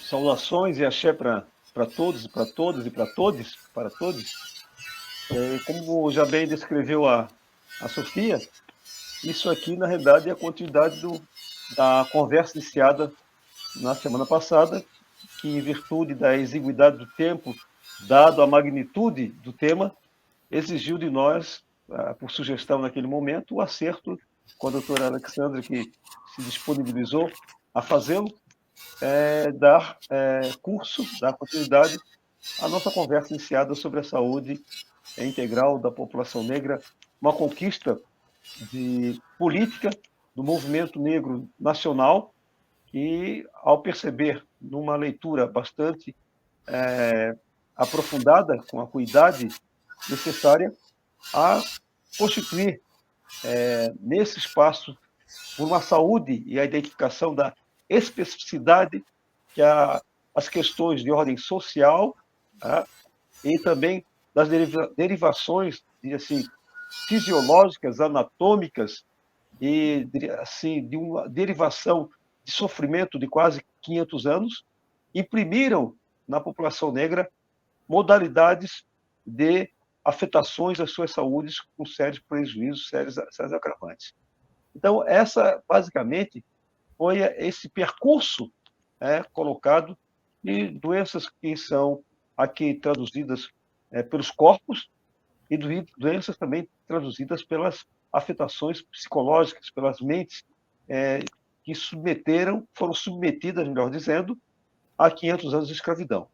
Saudações e axé para todos, para todas e para todos, para todos. Como já bem descreveu a Sofia, isso aqui, na realidade, é a continuidade da conversa iniciada na semana passada, que, em virtude da exiguidade do tempo, dado a magnitude do tema, exigiu de nós, por sugestão naquele momento, o acerto com a doutora Alexandra, que se disponibilizou a fazê-lo, dar curso, dar continuidade à nossa conversa iniciada sobre a saúde integral da população negra, uma conquista de política do movimento negro nacional que, ao perceber, numa leitura bastante aprofundada, com a cuidade necessária, a constituir nesse espaço por uma saúde e a identificação da especificidade que as questões de ordem social, tá? E também das derivações assim, fisiológicas, anatômicas e assim, de uma derivação de sofrimento de quase 500 anos, imprimiram na população negra modalidades de afetações às suas saúdes com sérios prejuízos, sérios agravantes. Então, essa, basicamente, foi esse percurso colocado de doenças que são aqui traduzidas pelos corpos e doenças também traduzidas pelas afetações psicológicas, pelas mentes que foram submetidas, melhor dizendo, a 500 anos de escravidão.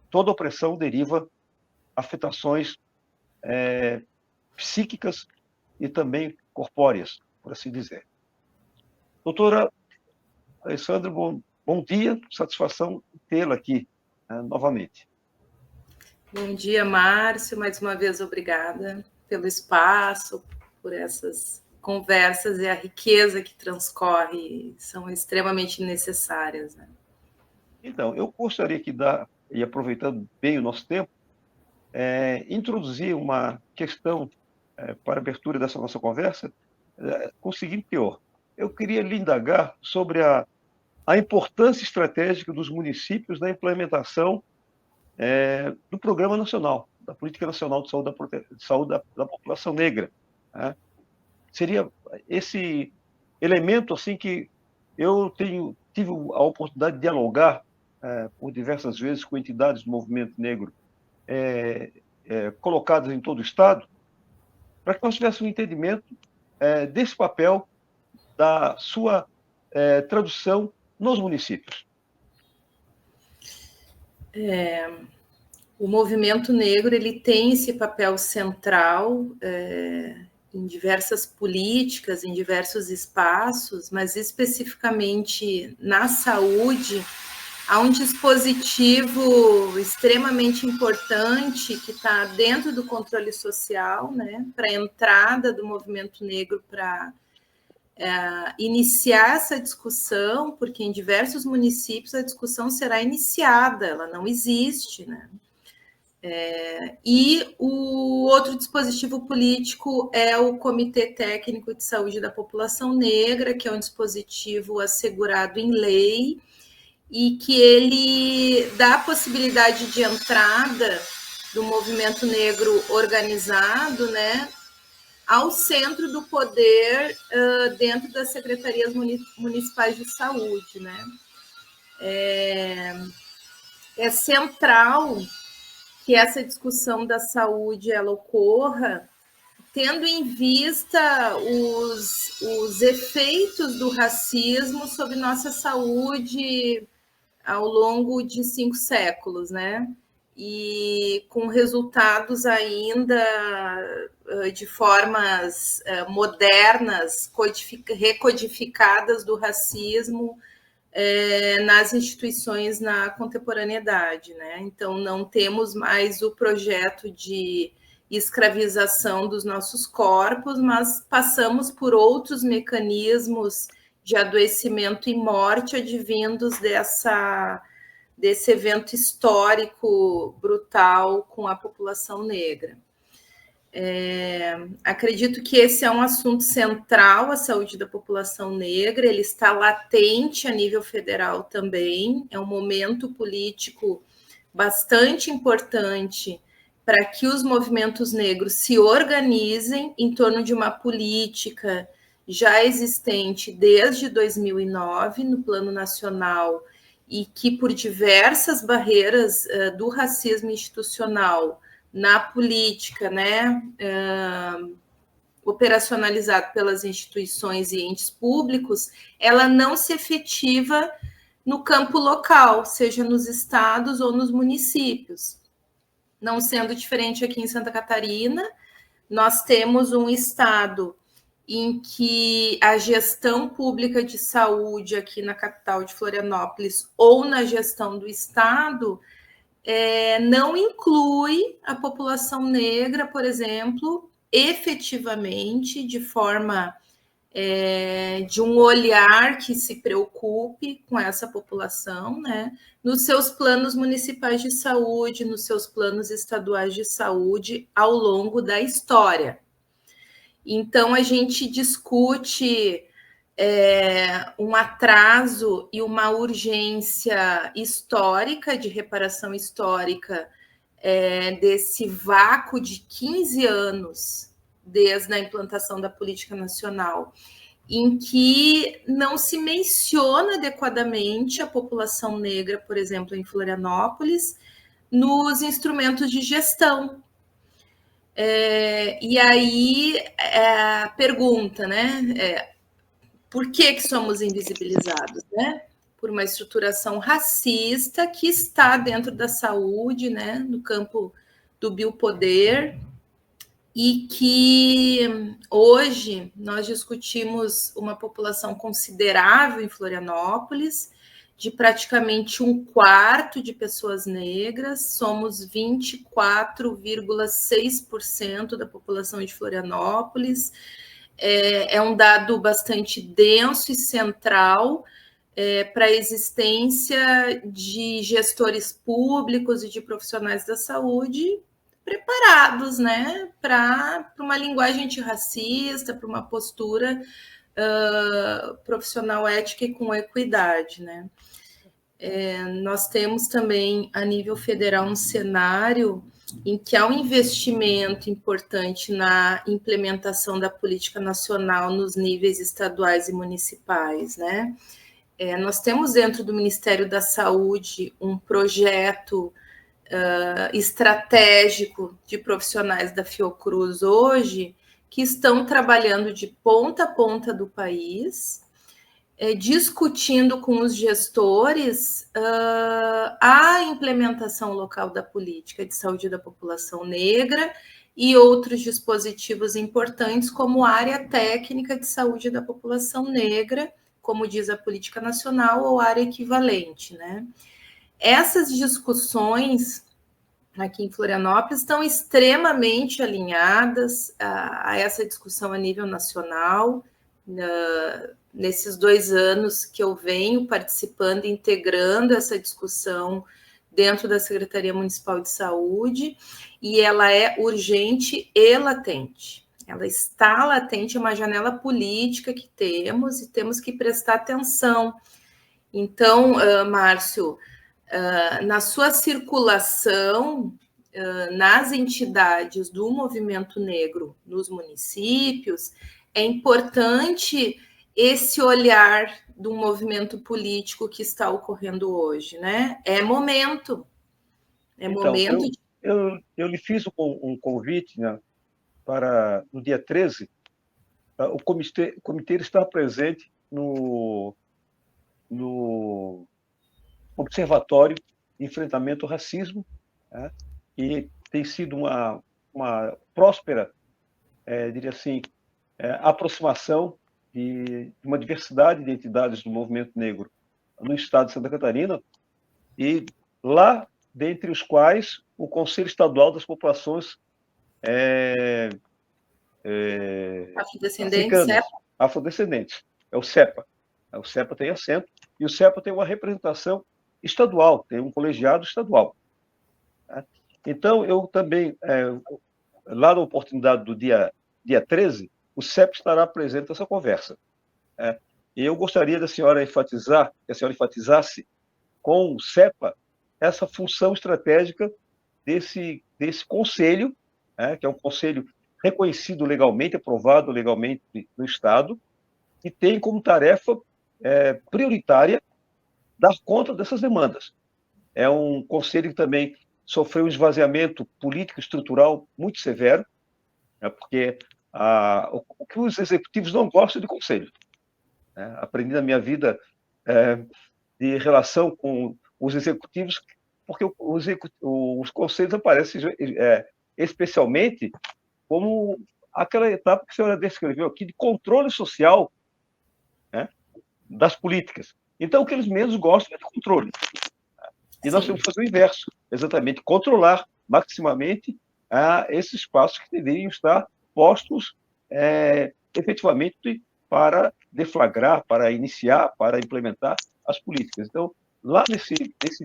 Toda opressão deriva afetações psíquicas e também corpóreas, por assim dizer. Doutora Alessandra, bom dia, satisfação tê-la aqui novamente. Bom dia, Márcio, mais uma vez obrigada pelo espaço, por essas conversas e a riqueza que transcorre, são extremamente necessárias. Né? Então, eu gostaria que e aproveitando bem o nosso tempo, introduzir uma questão para a abertura dessa nossa conversa, com o seguinte teor. Eu queria lhe indagar sobre a importância estratégica dos municípios na implementação do Programa Nacional, da Política Nacional de Saúde da População Negra. Né? Seria esse elemento assim que eu tive a oportunidade de dialogar por diversas vezes com entidades do movimento negro colocadas em todo o Estado, para que nós tivéssemos um entendimento desse papel, da sua tradução nos municípios. O movimento negro ele tem esse papel central em diversas políticas, em diversos espaços, mas especificamente na saúde, há um dispositivo extremamente importante que está dentro do controle social, né, para a entrada do movimento negro para iniciar essa discussão, porque em diversos municípios a discussão será iniciada, ela não existe, né? E o outro dispositivo político é o Comitê Técnico de Saúde da População Negra, que é um dispositivo assegurado em lei e que ele dá a possibilidade de entrada do movimento negro organizado, né, ao centro do poder dentro das secretarias municipais de saúde, né? É central que essa discussão da saúde ela ocorra tendo em vista os efeitos do racismo sobre nossa saúde ao longo de 5 séculos, né? E com resultados ainda de formas modernas, recodificadas do racismo nas instituições na contemporaneidade, né? Então, não temos mais o projeto de escravização dos nossos corpos, mas passamos por outros mecanismos de adoecimento e morte advindos desse evento histórico brutal com a população negra. Acredito que esse é um assunto central, a saúde da população negra, ele está latente a nível federal também, é um momento político bastante importante para que os movimentos negros se organizem em torno de uma política já existente desde 2009 no plano nacional e que, por diversas barreiras do racismo institucional na política, né, operacionalizado pelas instituições e entes públicos, ela não se efetiva no campo local, seja nos estados ou nos municípios. Não sendo diferente aqui em Santa Catarina, nós temos um estado em que a gestão pública de saúde aqui na capital de Florianópolis ou na gestão do estado não inclui a população negra, por exemplo, efetivamente, de forma de um olhar que se preocupe com essa população, né? Nos seus planos municipais de saúde, nos seus planos estaduais de saúde ao longo da história. Então, a gente discute um atraso e uma urgência histórica, de reparação histórica, desse vácuo de 15 anos desde a implantação da política nacional, em que não se menciona adequadamente a população negra, por exemplo, em Florianópolis, nos instrumentos de gestão. E aí a pergunta, né? Por que somos invisibilizados, né? Por uma estruturação racista que está dentro da saúde, né? No campo do biopoder, e que hoje nós discutimos uma população considerável em Florianópolis, de praticamente 1/4 de pessoas negras, somos 24,6% da população de Florianópolis. É um dado bastante denso e central para a existência de gestores públicos e de profissionais da saúde preparados, né, para uma linguagem antirracista, para uma postura profissional ética e com equidade, né. Nós temos também, a nível federal, um cenário em que há um investimento importante na implementação da política nacional nos níveis estaduais e municipais, né? Nós temos dentro do Ministério da Saúde um projeto estratégico de profissionais da Fiocruz hoje que estão trabalhando de ponta a ponta do país, discutindo com os gestores a implementação local da política de saúde da população negra e outros dispositivos importantes, como a área técnica de saúde da população negra, como diz a política nacional, ou área equivalente, né? Essas discussões aqui em Florianópolis estão extremamente alinhadas a essa discussão a nível nacional. Nesses 2 anos que eu venho participando, integrando essa discussão dentro da Secretaria Municipal de Saúde, e ela é urgente e latente. Ela está latente, é uma janela política que temos, e temos que prestar atenção. Então, Márcio, na sua circulação nas entidades do movimento negro nos municípios, é importante esse olhar do movimento político que está ocorrendo hoje, né? É momento. Então, eu lhe fiz um convite, né, para no dia 13, o comitê está presente no Observatório de Enfrentamento ao Racismo, né, e tem sido uma próspera, diria assim, aproximação de uma diversidade de entidades do movimento negro no estado de Santa Catarina, e lá, dentre os quais, o Conselho Estadual das Populações africanas, afrodescendentes, é o CEPA. O CEPA tem assento, e o CEPA tem uma representação estadual, tem um colegiado estadual. Então, eu também lá na oportunidade do dia 13, o CEP estará presente nessa conversa. E eu gostaria da senhora enfatizar, que a senhora enfatizasse com o CEPA essa função estratégica desse conselho, que é um conselho reconhecido legalmente, aprovado legalmente no Estado, e tem como tarefa prioritária dar conta dessas demandas. É um conselho que também sofreu um esvaziamento político estrutural muito severo, porque o que os executivos não gostam de conselho. Aprendi na minha vida de relação com os executivos, porque os conselhos aparecem especialmente como aquela etapa que a senhora descreveu aqui de controle social, das políticas. Então, o que eles menos gostam é de controle. E nós temos que fazer o inverso, exatamente, controlar maximamente esses espaços que deveriam estar postos efetivamente para deflagrar, para iniciar, para implementar as políticas. Então, lá nesse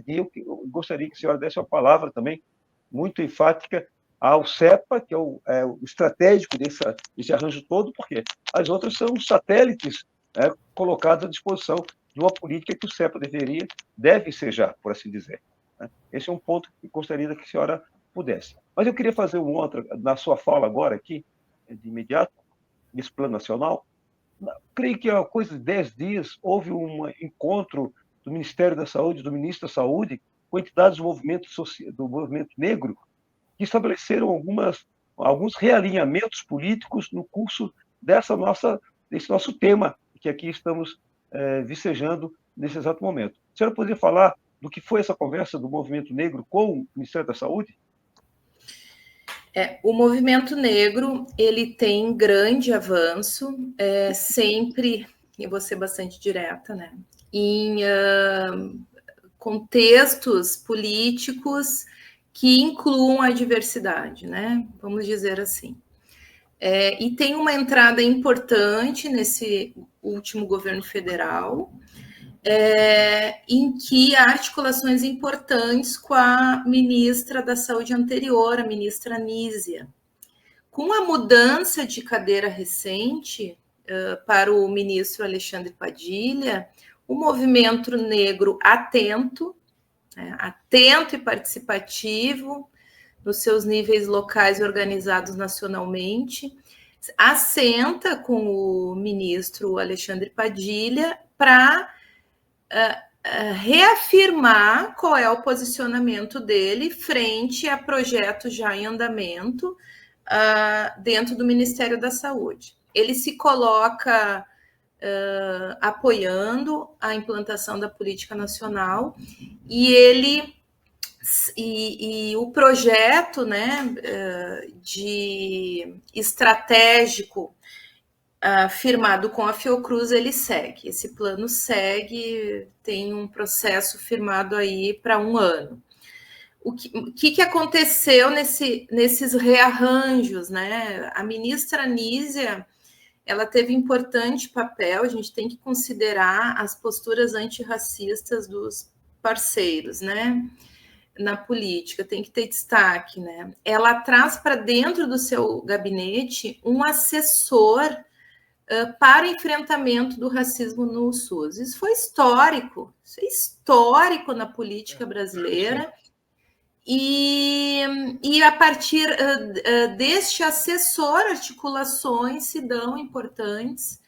dia, eu gostaria que a senhora desse uma palavra também muito enfática ao CEPA, que é o estratégico desse arranjo todo, porque as outras são satélites colocados à disposição de uma política que o CEPA deve ensejar, por assim dizer. Esse é um ponto que gostaria que a senhora pudesse. Mas eu queria fazer um outro, na sua fala agora aqui, de imediato, nesse plano nacional. Creio que há coisa de 10 dias houve um encontro do Ministério da Saúde, do Ministro da Saúde, com entidades do movimento negro, que estabeleceram alguns realinhamentos políticos no curso desse nosso tema, que aqui estamos vicejando nesse exato momento. A senhora poderia falar do que foi essa conversa do movimento negro com o Ministério da Saúde? O movimento negro ele tem grande avanço, sempre, e vou ser bastante direta, né, em contextos políticos que incluam a diversidade, né? Vamos dizer assim. E tem uma entrada importante nesse último governo federal, em que há articulações importantes com a ministra da Saúde anterior, a ministra Nízia. Com a mudança de cadeira recente para o ministro Alexandre Padilha, o movimento negro atento e participativo nos seus níveis locais organizados nacionalmente, assenta com o ministro Alexandre Padilha para reafirmar qual é o posicionamento dele frente a projetos já em andamento dentro do Ministério da Saúde. Ele se coloca apoiando a implantação da política nacional e o projeto, né, de estratégico firmado com a Fiocruz, ele segue. Esse plano segue, tem um processo firmado aí para 1 ano. O que aconteceu nesses rearranjos, né? A ministra Nízia, ela teve importante papel, a gente tem que considerar as posturas antirracistas dos parceiros, né? Na política, tem que ter destaque, né? Ela traz para dentro do seu gabinete um assessor para enfrentamento do racismo no SUS. Isso foi histórico, na política brasileira. E a partir deste assessor, articulações se dão importantes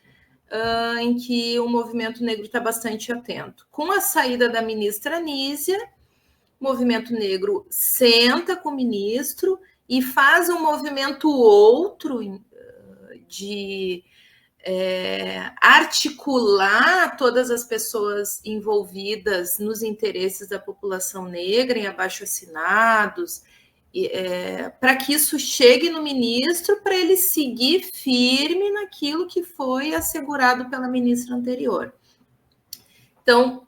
em que o movimento negro está bastante atento. Com a saída da ministra Nízia, o movimento negro senta com o ministro e faz um movimento outro de articular todas as pessoas envolvidas nos interesses da população negra, em abaixo-assinados, para que isso chegue no ministro, para ele seguir firme naquilo que foi assegurado pela ministra anterior. Então,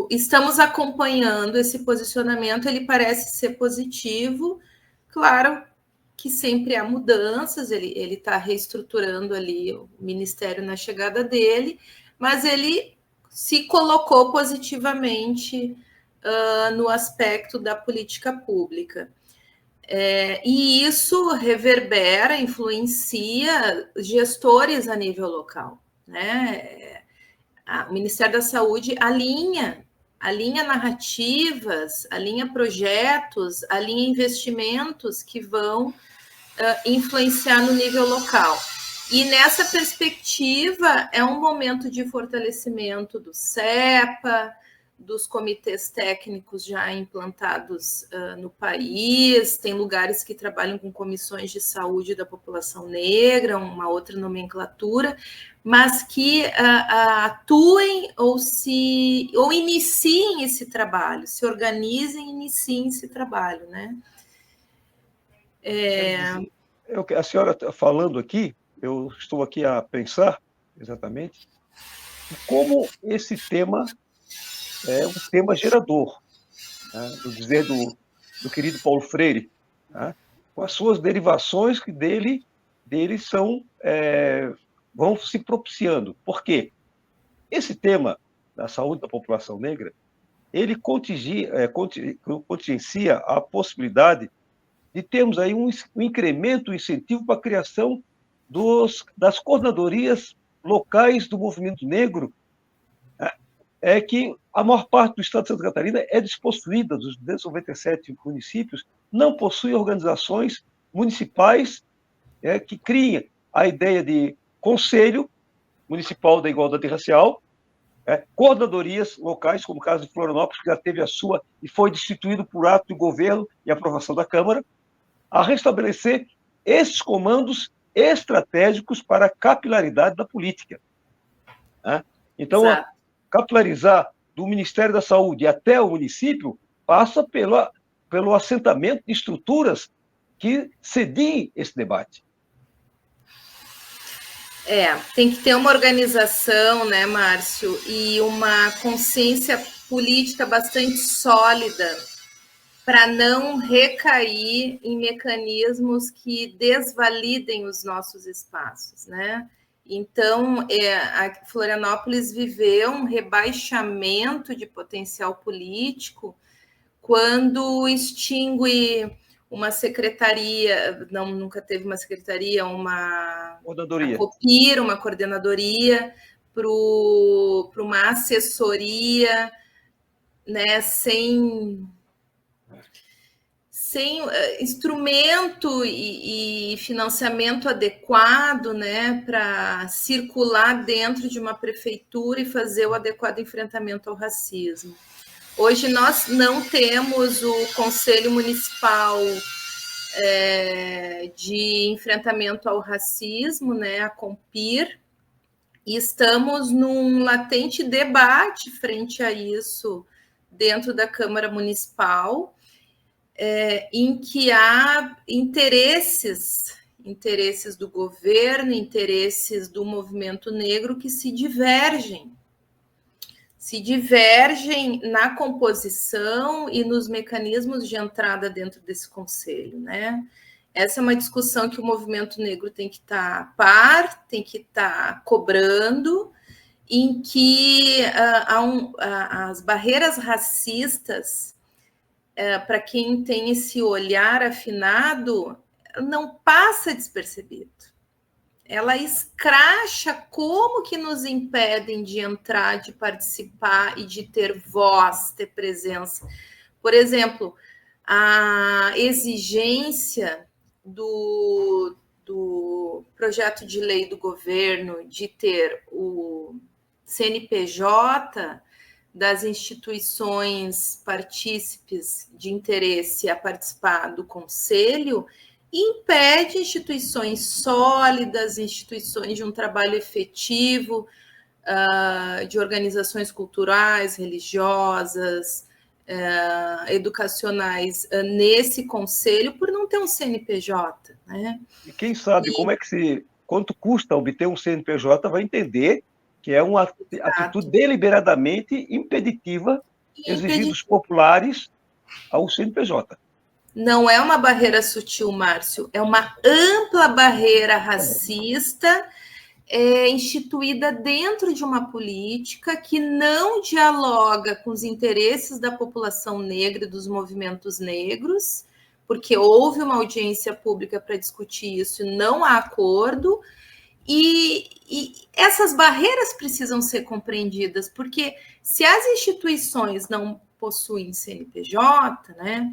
estamos acompanhando esse posicionamento, ele parece ser positivo, claro que sempre há mudanças, ele está reestruturando ali o ministério na chegada dele, mas ele se colocou positivamente no aspecto da política pública. E isso reverbera, influencia gestores a nível local, né? O Ministério da Saúde alinha narrativas, alinha projetos, alinha investimentos que vão influenciar no nível local. E nessa perspectiva, é um momento de fortalecimento do CEPA, dos comitês técnicos já implantados no país, tem lugares que trabalham com comissões de saúde da população negra, uma outra nomenclatura, mas que atuem ou iniciem esse trabalho, se organizem e iniciem esse trabalho, né? A senhora falando aqui, eu estou aqui a pensar exatamente como esse tema é um tema gerador, né, no dizer do querido Paulo Freire, né, com as suas derivações que dele são, vão se propiciando. Por quê? Esse tema da saúde da população negra, ele contingencia a possibilidade de termos aí um incremento, um incentivo para a criação das coordenadorias locais do movimento negro, que a maior parte do estado de Santa Catarina é despossuída, dos 297 municípios, não possui organizações municipais que criem a ideia de Conselho Municipal da Igualdade Racial, coordenadorias locais, como o caso de Florianópolis, que já teve a sua e foi destituído por ato do governo e aprovação da Câmara, a restabelecer esses comandos estratégicos para a capilaridade da política. Então, capilarizar do Ministério da Saúde até o município passa pelo assentamento de estruturas que cediem esse debate. Tem que ter uma organização, né, Márcio, e uma consciência política bastante sólida para não recair em mecanismos que desvalidem os nossos espaços, né? Então, a Florianópolis viveu um rebaixamento de potencial político quando extingue uma secretaria, nunca teve uma secretaria, uma coordenadoria para uma assessoria, né, sem instrumento e financiamento adequado, né, para circular dentro de uma prefeitura e fazer o adequado enfrentamento ao racismo. Hoje nós não temos o Conselho Municipal de Enfrentamento ao Racismo, né, a CONPIR, e estamos num latente debate frente a isso dentro da Câmara Municipal, em que há interesses do governo, interesses do movimento negro que se divergem na composição e nos mecanismos de entrada dentro desse conselho, né? Essa é uma discussão que o movimento negro tem que estar a par, tem que estar cobrando, em que as barreiras racistas, para quem tem esse olhar afinado, não passa despercebido. Ela escracha como que nos impedem de entrar, de participar e de ter voz, ter presença. Por exemplo, a exigência do projeto de lei do governo de ter o CNPJ das instituições partícipes de interesse a participar do conselho impede instituições sólidas, instituições de um trabalho efetivo, de organizações culturais, religiosas, educacionais nesse conselho, por não ter um CNPJ, né? E quem sabe quanto custa obter um CNPJ vai entender que é uma atitude deliberadamente impeditiva exigir dos populares ao CNPJ. Não é uma barreira sutil, Márcio, é uma ampla barreira racista instituída dentro de uma política que não dialoga com os interesses da população negra e dos movimentos negros, porque houve uma audiência pública para discutir isso e não há acordo. E essas barreiras precisam ser compreendidas, porque se as instituições não possuem CNPJ, né,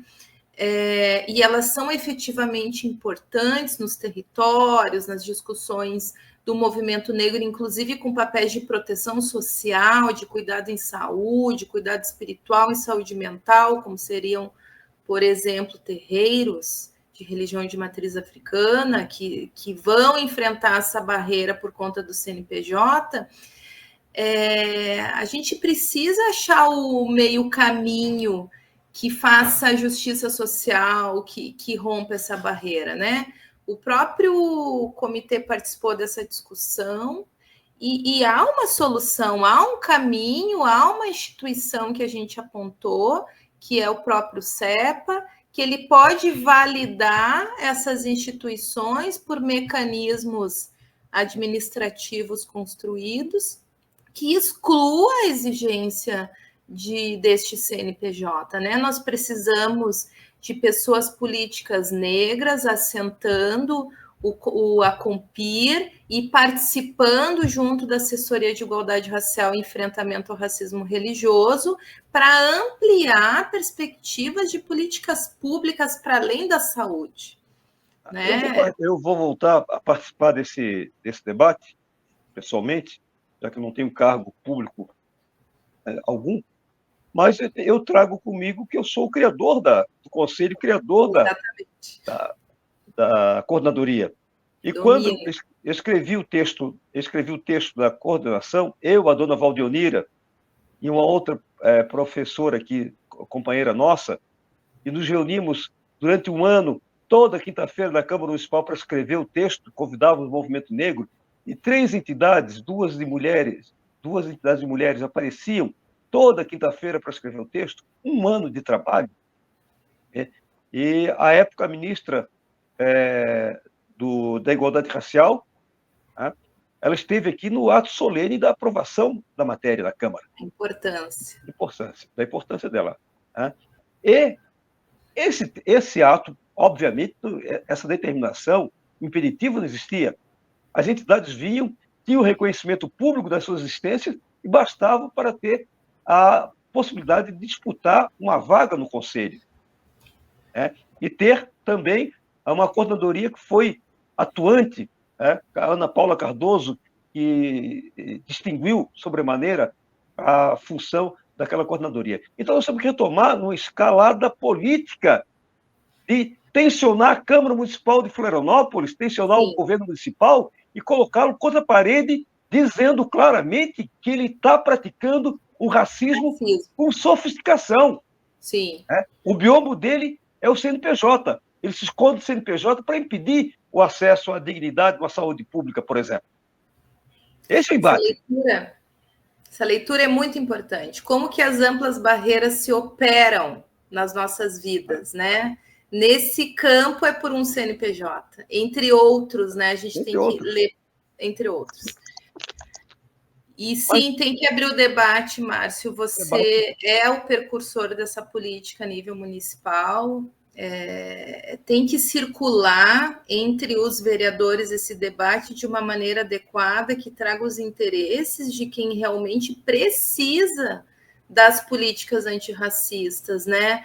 e elas são efetivamente importantes nos territórios, nas discussões do movimento negro, inclusive com papéis de proteção social, de cuidado em saúde, cuidado espiritual e saúde mental, como seriam, por exemplo, terreiros de religião de matriz africana, que vão enfrentar essa barreira por conta do CNPJ, a gente precisa achar o meio caminho que faça justiça social, que rompa essa barreira, né? O próprio comitê participou dessa discussão e há uma solução, há um caminho, há uma instituição que a gente apontou, que é o próprio CEPA, que ele pode validar essas instituições por mecanismos administrativos construídos que exclua a exigência deste CNPJ, né? Nós precisamos de pessoas políticas negras assentando a Compir e participando junto da Assessoria de Igualdade Racial e Enfrentamento ao Racismo Religioso para ampliar perspectivas de políticas públicas para além da saúde. Né? Eu vou voltar a participar desse debate, pessoalmente, já que eu não tenho cargo público algum, mas eu trago comigo que eu sou o criador do conselho, criador da coordenadoria. E quando eu escrevi o texto da coordenação, eu, a dona Valdionira e uma outra professora aqui, companheira nossa, e nos reunimos durante um ano, toda quinta-feira, na Câmara Municipal para escrever o texto, convidávamos o movimento negro, e duas entidades de mulheres apareciam toda quinta-feira para escrever o texto, um ano de trabalho. E, à época, a ministra da Igualdade Racial, ela esteve aqui no ato solene da aprovação da matéria da Câmara. Da importância dela. E esse ato, obviamente, essa determinação, imperativa não existia. As entidades vinham, tinham o reconhecimento público das suas existências e bastava para ter a possibilidade de disputar uma vaga no Conselho. E ter também uma coordenadoria que foi atuante, a Ana Paula Cardoso, que distinguiu sobremaneira a função daquela coordenadoria. Então, nós temos que retomar uma escalada política de tensionar a Câmara Municipal de Florianópolis, tensionar o governo municipal e colocá-lo contra a parede, dizendo claramente que ele está praticando um racismo com sofisticação. Sim. O biombo dele é o CNPJ. Ele se esconde do CNPJ para impedir o acesso à dignidade, à saúde pública, por exemplo. Esse é o embate. Essa leitura é muito importante. Como que as amplas barreiras se operam nas nossas vidas, né? Nesse campo é por um CNPJ, entre outros, né? A gente tem que ler, entre outros. E sim, tem que abrir o debate, Márcio. Você é o precursor dessa política a nível municipal. Tem que circular entre os vereadores esse debate de uma maneira adequada, que traga os interesses de quem realmente precisa das políticas antirracistas, né?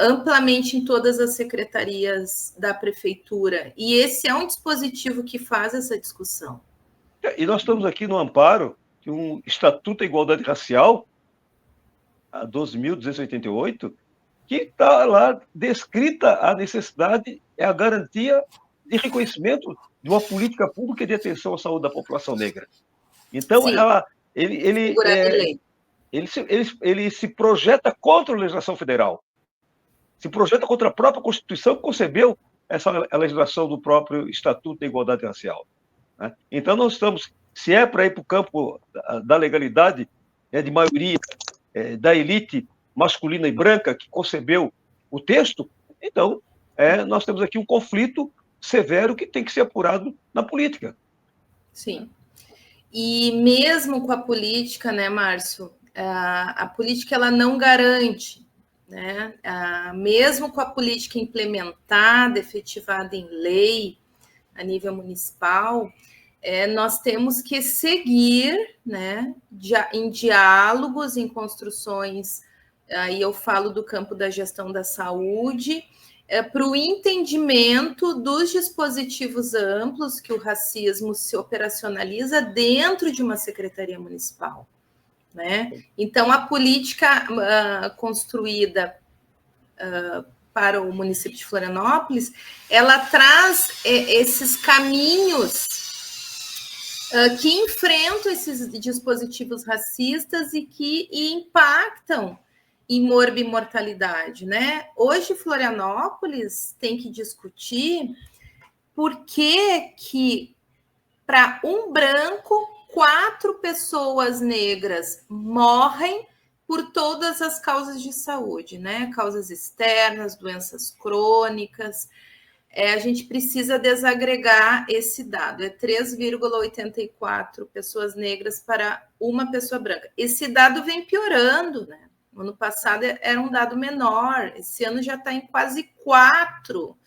Amplamente em todas as secretarias da prefeitura. E esse é um dispositivo que faz essa discussão. E nós estamos aqui no amparo de um Estatuto da Igualdade Racial, a 12.288, que está lá descrita a necessidade, a garantia de reconhecimento de uma política pública de atenção à saúde da população negra. Então, ele se projeta contra a legislação federal, se projeta contra a própria Constituição que concebeu a legislação do próprio Estatuto da Igualdade Racial. Então, nós estamos, se é para ir para o campo da legalidade, de maioria da elite masculina e branca que concebeu o texto, então nós temos aqui um conflito severo que tem que ser apurado na política. Sim. E mesmo com a política, né, Márcio, a política ela não garante né? Mesmo com a política implementada, efetivada em lei, a nível municipal, nós temos que seguir, né, em diálogos, em construções, aí eu falo do campo da gestão da saúde, para o entendimento dos dispositivos amplos que o racismo se operacionaliza dentro de uma secretaria municipal, né? Então, a política construída para o município de Florianópolis, ela traz esses caminhos que enfrentam esses dispositivos racistas e que impactam em morbimortalidade, né? Hoje, Florianópolis tem que discutir por que para um branco, 4 pessoas negras morrem por todas as causas de saúde, né? Causas externas, doenças crônicas. A gente precisa desagregar esse dado. É 3,84 pessoas negras para uma pessoa branca. Esse dado vem piorando, né? No ano passado era um dado menor, esse ano já está em quase 4.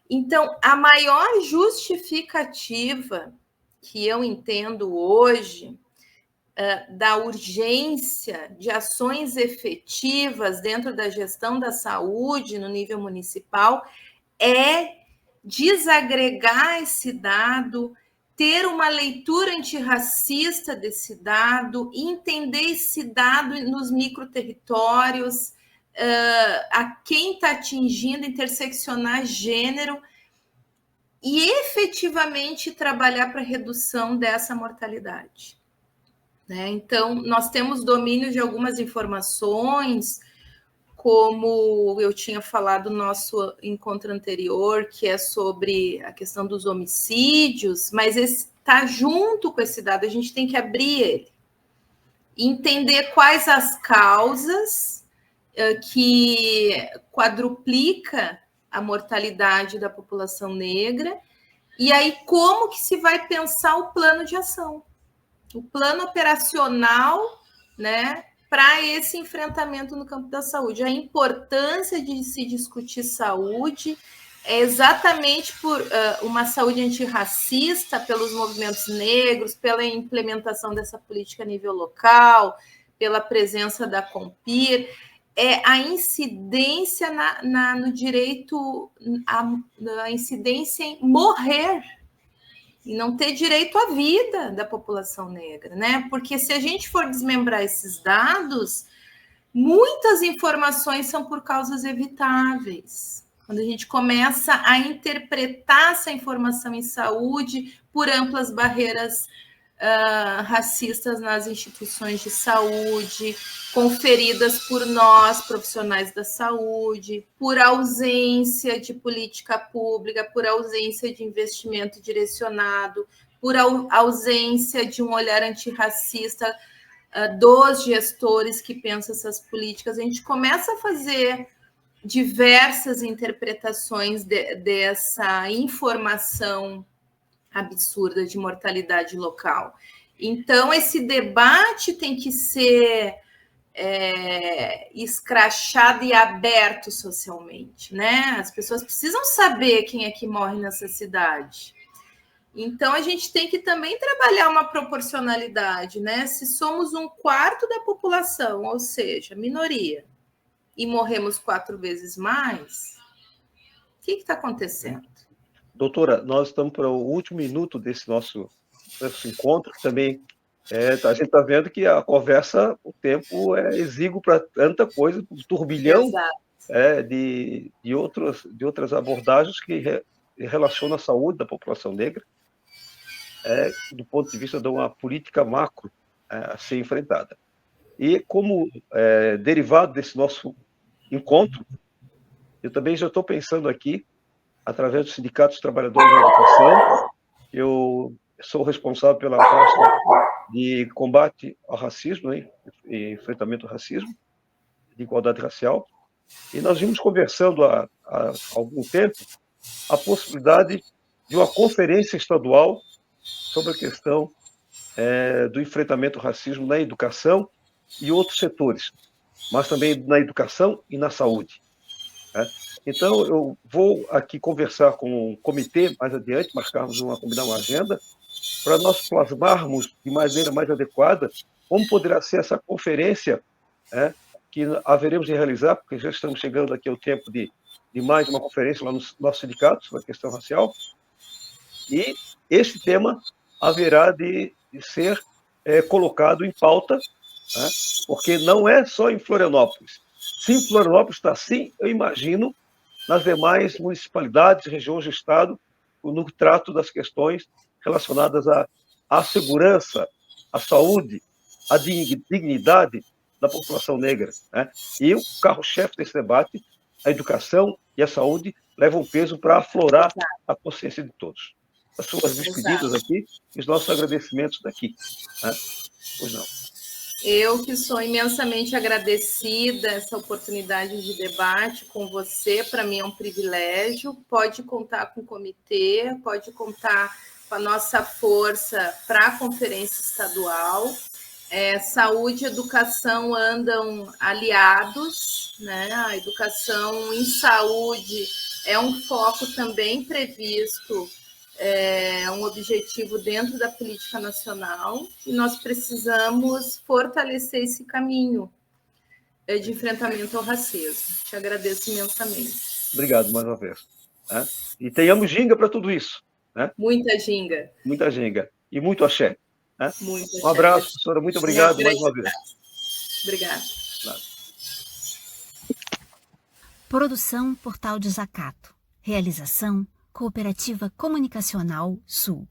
Então, a maior justificativa que eu entendo hoje da urgência de ações efetivas dentro da gestão da saúde no nível municipal é desagregar esse dado, ter uma leitura antirracista desse dado, entender esse dado nos microterritórios, a quem está atingindo, interseccionar gênero e efetivamente trabalhar para a redução dessa mortalidade. Né? Então, nós temos domínio de algumas informações, como eu tinha falado no nosso encontro anterior, que é sobre a questão dos homicídios, mas está junto com esse dado, a gente tem que abrir ele, entender quais as causas que quadruplica a mortalidade da população negra, e aí como que se vai pensar o plano de ação, o plano operacional, né, para esse enfrentamento no campo da saúde. A importância de se discutir saúde é exatamente por uma saúde antirracista, pelos movimentos negros, pela implementação dessa política a nível local, pela presença da Compir, a incidência no direito, a incidência em morrer, e não ter direito à vida da população negra, né? Porque se a gente for desmembrar esses dados, muitas informações são por causas evitáveis. Quando a gente começa a interpretar essa informação em saúde por amplas barreiras racistas nas instituições de saúde, conferidas por nós, profissionais da saúde, por ausência de política pública, por ausência de investimento direcionado, por ausência de um olhar antirracista dos gestores que pensam essas políticas. A gente começa a fazer diversas interpretações dessa informação absurda de mortalidade local. Então, esse debate tem que ser escrachado e aberto socialmente, né? As pessoas precisam saber quem é que morre nessa cidade. Então, a gente tem que também trabalhar uma proporcionalidade, né? Se somos 1/4 da população, ou seja, minoria, e morremos 4 vezes mais, o que está acontecendo? Doutora, nós estamos para o último minuto desse nosso encontro. Também a gente está vendo que a conversa, o tempo é exíguo para tanta coisa, um turbilhão de outras abordagens que relacionam a saúde da população negra, do ponto de vista de uma política macro a ser enfrentada. E como derivado desse nosso encontro, eu também já estou pensando aqui, através do Sindicato dos Trabalhadores da Educação, eu sou responsável pela pasta de combate ao racismo, e enfrentamento ao racismo, de igualdade racial, e nós vimos conversando há algum tempo a possibilidade de uma conferência estadual sobre a questão do enfrentamento ao racismo na educação e outros setores. mas também na educação e na saúde. Né? Então, eu vou aqui conversar com o comitê mais adiante, combinar uma agenda, para nós plasmarmos de maneira mais adequada como poderá ser essa conferência, né, que haveremos de realizar, porque já estamos chegando aqui ao tempo de mais uma conferência lá no nosso sindicato sobre a questão racial, e esse tema haverá de ser colocado em pauta, né, porque não é só em Florianópolis. Se em Florianópolis está assim, eu imagino nas demais municipalidades, regiões do Estado, no trato das questões relacionadas à segurança, à saúde, à dignidade da população negra. Né? E o carro-chefe desse debate, a educação e a saúde, levam peso para aflorar a consciência de todos. As suas despedidas aqui e os nossos agradecimentos daqui. Né? Pois não. Eu que sou imensamente agradecida essa oportunidade de debate com você, para mim é um privilégio. Pode contar com o comitê, pode contar com a nossa força para a conferência estadual. Saúde e educação andam aliados, né? A educação em saúde é um foco também previsto, um objetivo dentro da política nacional, e nós precisamos fortalecer esse caminho de enfrentamento ao racismo. Te agradeço imensamente. Obrigado mais uma vez. Né? E tenhamos ginga para tudo isso. Né? Muita ginga. Muita ginga. E muito axé. Né? Muito um abraço, professora. Muito obrigado mais uma vez. Obrigada. Produção Portal Desacato. Realização Cooperativa Comunicacional Sul.